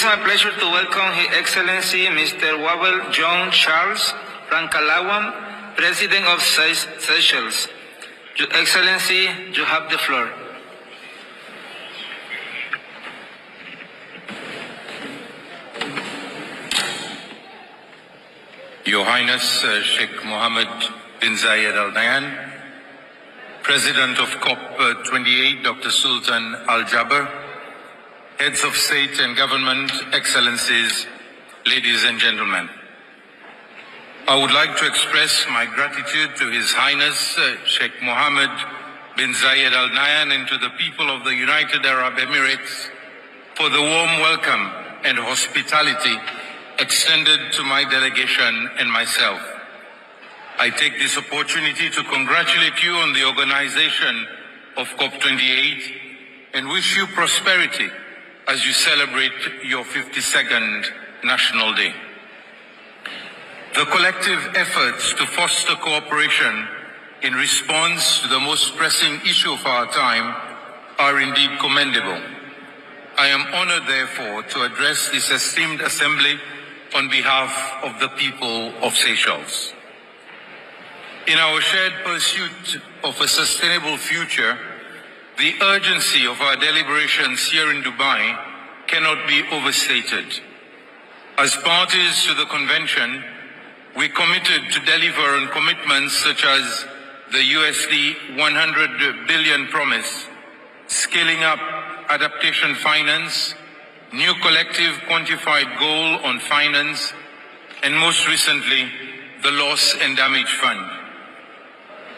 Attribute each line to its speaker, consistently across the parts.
Speaker 1: my pleasure to welcome His Excellency Mr. Wawel John Charles Ramkalawan, President of Seychelles. Your Excellency, you have the floor.
Speaker 2: Your Highness Sheikh Mohammed bin Zayed Al Nahyan, President of COP28 Dr. Sultan Al Jaber, Heads of State and Government, Excellencies, ladies and gentlemen. I would like to express my gratitude to His Highness Sheikh Mohammed bin Zayed Al Nahyan and to the people of the United Arab Emirates for the warm welcome and hospitality extended to my delegation and myself. I take this opportunity to congratulate you on the organization of COP28 and wish you prosperity as you celebrate your 52nd National Day. The collective efforts to foster cooperation in response to the most pressing issue of our time are indeed commendable. I am honored, therefore, to address this esteemed assembly on behalf of the people of Seychelles. In our shared pursuit of a sustainable future, the urgency of our deliberations here in Dubai cannot be overstated. As parties to the convention, we committed to deliver on commitments such as the USD 100 billion promise, scaling up adaptation finance, new collective quantified goal on finance, and most recently, the Loss and Damage Fund.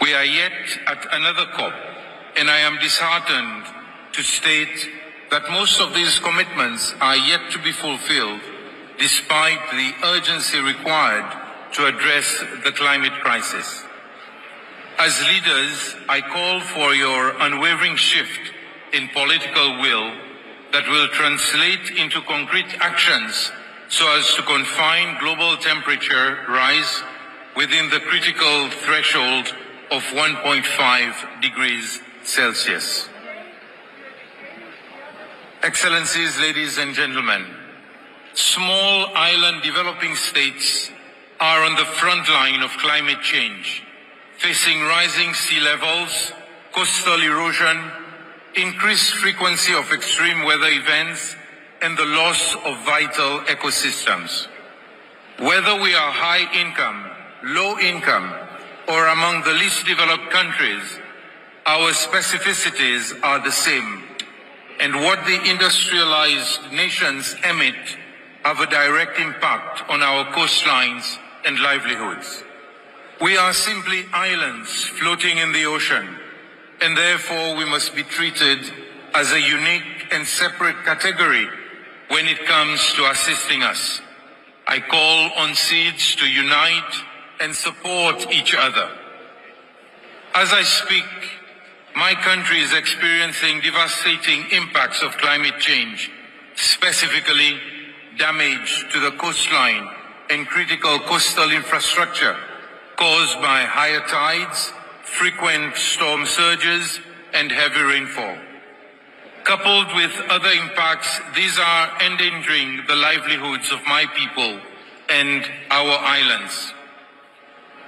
Speaker 2: We are yet at another COP, and I am disheartened to state that most of these commitments are yet to be fulfilled, despite the urgency required to address the climate crisis. As leaders, I call for your unwavering shift in political will that will translate into concrete actions so as to confine global temperature rise within the critical threshold of 1.5 degrees Celsius. Excellencies, ladies and gentlemen, small island developing states are on the front line of climate change, facing rising sea levels, coastal erosion, increased frequency of extreme weather events, and the loss of vital ecosystems. Whether we are high income, low income, or among the least developed countries, our specificities are the same, and what the industrialized nations emit have a direct impact on our coastlines and livelihoods. We are simply islands floating in the ocean, and therefore we must be treated as a unique and separate category when it comes to assisting us. I call on seeds to unite and support each other. As I speak, my country is experiencing devastating impacts of climate change, specifically damage to the coastline and critical coastal infrastructure caused by higher tides, frequent storm surges, and heavy rainfall. Coupled with other impacts, these are endangering the livelihoods of my people and our islands.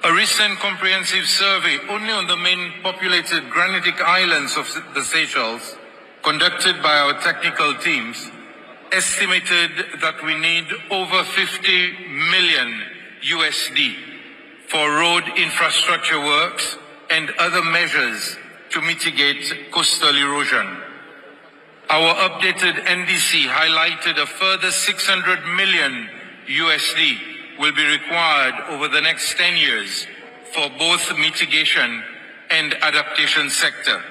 Speaker 2: A recent comprehensive survey only on the main populated granitic islands of the Seychelles, conducted by our technical teams, estimated that we need over 50 million USD for road infrastructure works and other measures to mitigate coastal erosion. Our updated NDC highlighted a further 600 million USD will be required over the next 10 years for both mitigation and adaptation sector,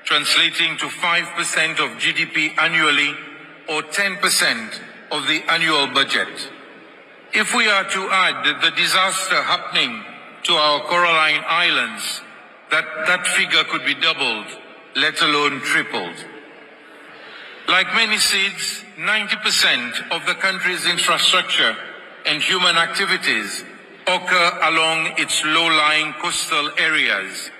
Speaker 2: translating to 5% of GDP annually or 10% of the annual budget. If we are to add the disaster happening to our Coralline Islands, that figure could be doubled, let alone tripled. Like many seeds, 90% of the country's infrastructure and human activities occur along its low-lying coastal areas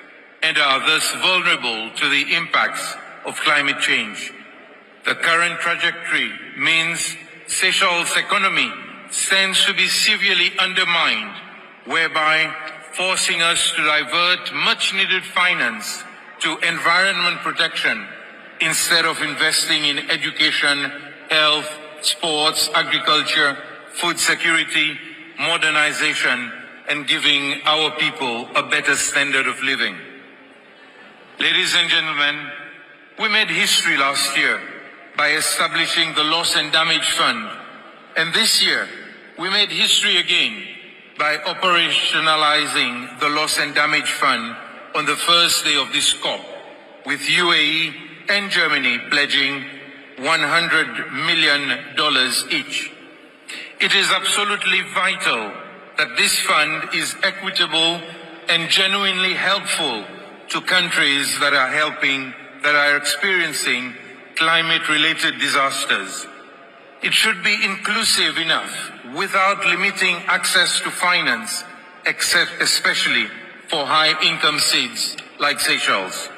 Speaker 2: and are thus vulnerable to the impacts of climate change. The current trajectory means Seychelles' economy stands to be severely undermined, whereby forcing us to divert much-needed finance to environment protection instead of investing in education, health, sports, agriculture, food security, modernization, and giving our people a better standard of living. Ladies and gentlemen, we made history last year by establishing the Loss and Damage Fund, and this year we made history again by operationalizing the Loss and Damage Fund on the first day of this COP, with UAE and Germany pledging $100 million each. It is absolutely vital that this fund is equitable and genuinely helpful to countries that are experiencing climate-related disasters. It should be inclusive enough without limiting access to finance, especially for high-income seeds like Seychelles.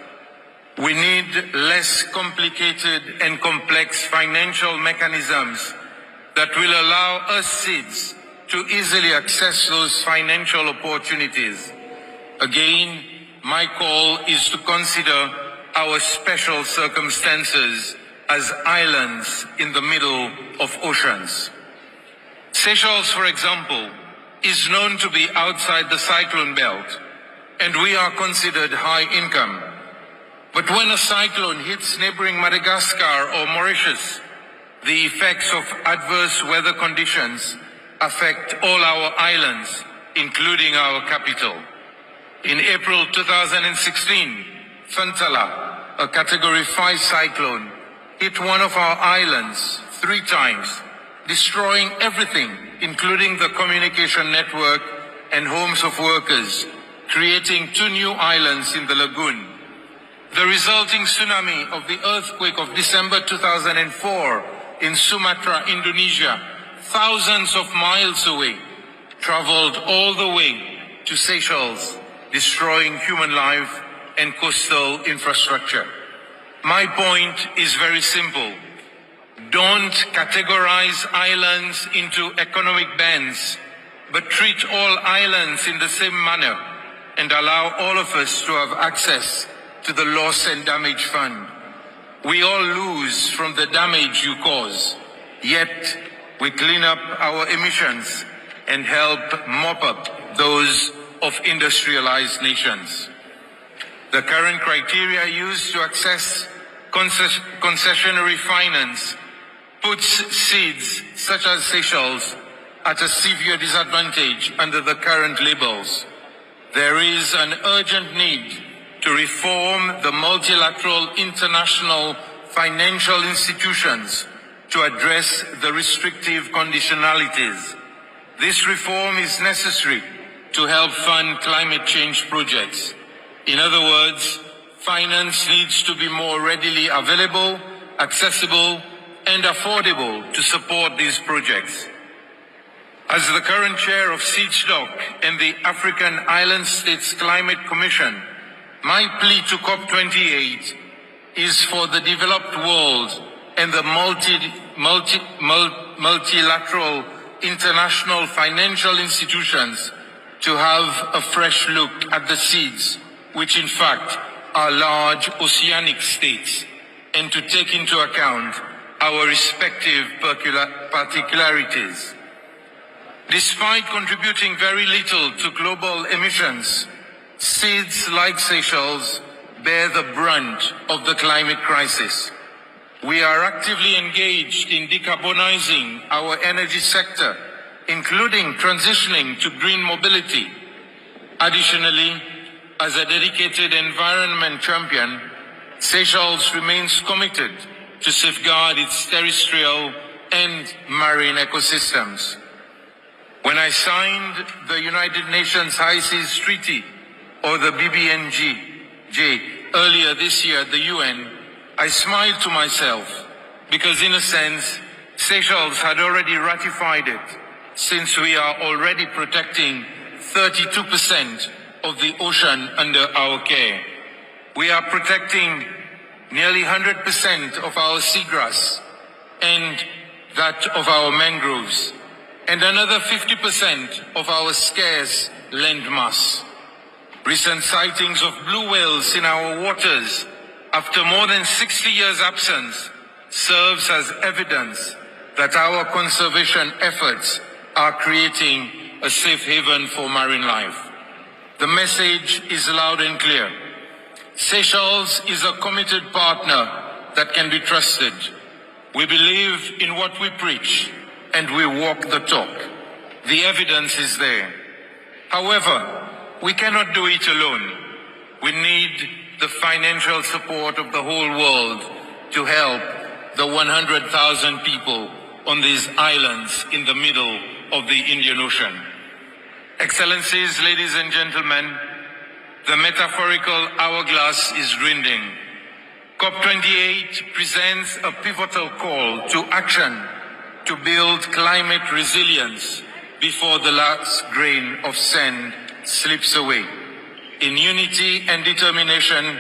Speaker 2: We need less complicated and complex financial mechanisms that will allow us seeds to easily access those financial opportunities. Again, my call is to consider our special circumstances as islands in the middle of oceans. Seychelles, for example, is known to be outside the cyclone belt, and we are considered high income. But when a cyclone hits neighboring Madagascar or Mauritius, the effects of adverse weather conditions affect all our islands, including our capital. In April 2016, Fantala, a Category 5 cyclone, hit one of our islands 3 times, destroying everything, including the communication network and homes of workers, creating 2 new islands in the lagoon. The resulting tsunami of the earthquake of December 2004 in Sumatra, Indonesia, thousands of miles away, traveled all the way to Seychelles, destroying human life and coastal infrastructure. My point is very simple. Don't categorize islands into economic bands, but treat all islands in the same manner and allow all of us to have access to the Loss and Damage Fund. We all lose from the damage you cause, yet we clean up our emissions and help mop up those of industrialized nations. The current criteria used to access concessionary finance puts seeds such as Seychelles at a severe disadvantage under the current labels. There is an urgent need to reform the multilateral international financial institutions to address the restrictive conditionalities. This reform is necessary to help fund climate change projects. In other words, finance needs to be more readily available, accessible, and affordable to support these projects. As the current chair of SEEDSDOC and the African Island States Climate Commission, my plea to COP28 is for the developed world and the multilateral international financial institutions to have a fresh look at the seeds, which in fact are large oceanic states, and to take into account our respective particularities. Despite contributing very little to global emissions, seeds like Seychelles bear the brunt of the climate crisis. We are actively engaged in decarbonizing our energy sector, including transitioning to green mobility. Additionally, as a dedicated environment champion, Seychelles remains committed to safeguard its terrestrial and marine ecosystems. When I signed the United Nations High Seas Treaty, or the BBNJ, earlier this year at the UN, I smiled to myself because, in a sense, Seychelles had already ratified it, since we are already protecting 32% of the ocean under our care. We are protecting nearly 100% of our seagrass and that of our mangroves, and another 50% of our scarce land mass. Recent sightings of blue whales in our waters after more than 60 years' absence serves as evidence that our conservation efforts are creating a safe haven for marine life. The message is loud and clear. Seychelles is a committed partner that can be trusted. We believe in what we preach, and we walk the talk. The evidence is there. However, we cannot do it alone. We need the financial support of the whole world to help the 100,000 people on these islands in the middle of the Indian Ocean. Excellencies, ladies and gentlemen, the metaphorical hourglass is dwindling. COP28 presents a pivotal call to action to build climate resilience before the last grain of sand slips away. In unity and determination,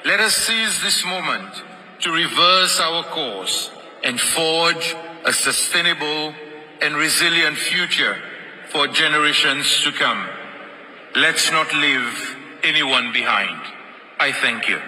Speaker 2: let us seize this moment to reverse our course and forge a sustainable and resilient future for generations to come. Let's not leave anyone behind. I thank you.